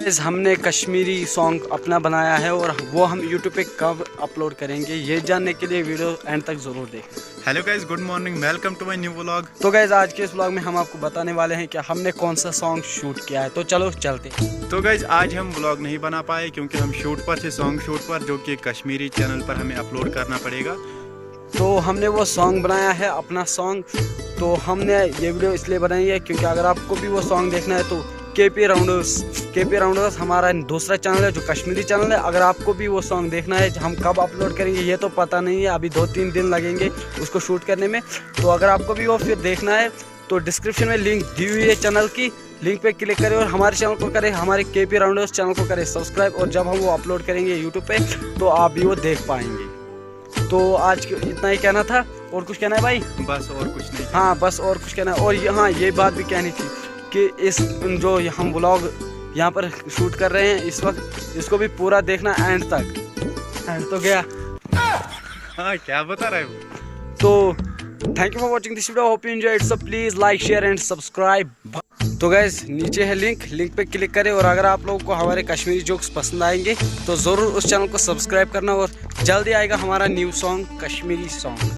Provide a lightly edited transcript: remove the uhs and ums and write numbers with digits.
हमने कश्मीरी सॉन्ग अपना बनाया है और वो हम यूट्यूब पे कब अपलोड करेंगे ये जानने के लिए वीडियो एंड तक जरूर देखें। Hello guys, good morning, welcome to my new vlog. तो गाइस आज के इस व्लॉग में हम आपको बताने वाले हैं कि हमने कौन सा सॉन्ग शूट किया है। तो चलो चलते हैं। तो गाइस आज हम व्लॉग नहीं बना पाए क्योंकि हम शूट पर थे, सॉन्ग शूट पर, जो कि कश्मीरी चैनल पर हमें अपलोड करना पड़ेगा। तो हमने वो सॉन्ग बनाया है, अपना सॉन्ग। तो हमने ये वीडियो इसलिए बनाई है क्योंकि अगर आपको भी वो सॉन्ग देखना है तो केपी राउंडर्स हमारा दूसरा चैनल है जो कश्मीरी चैनल है। अगर आपको भी वो सॉन्ग देखना है, हम कब अपलोड करेंगे ये तो पता नहीं है, अभी 2-3 दिन लगेंगे उसको शूट करने में। तो अगर आपको भी वो फिर देखना है तो डिस्क्रिप्शन में लिंक दी हुई है चैनल की, लिंक पे क्लिक करें और हमारे चैनल को करें, हमारे केपी राउंडर्स चैनल को करें सब्सक्राइब। और जब हम वो अपलोड करेंगे यूट्यूब पे तो आप भी वो देख पाएंगे। तो आज इतना ही कहना था। और कुछ कहना है भाई? बस और कुछ नहीं। हाँ बस और कुछ कहना है। और हाँ ये बात भी कहनी थी कि इस जो हम व्लॉग यहाँ पर शूट कर रहे हैं इस वक्त, इसको भी पूरा देखना एंड तक। एंड तो गया। हाँ क्या बता रहे हो? तो thank you for watching this video, hope you enjoy it. So please like share and subscribe. तो गाइस नीचे है लिंक पे क्लिक करें। और अगर आप लोगों को हमारे कश्मीरी जोक्स पसंद आएंगे तो ज़रूर उस चैनल को सब्सक्राइब करना। और जल्दी आएगा हमारा न्यू सॉन्ग, कश्मीरी सॉन्ग।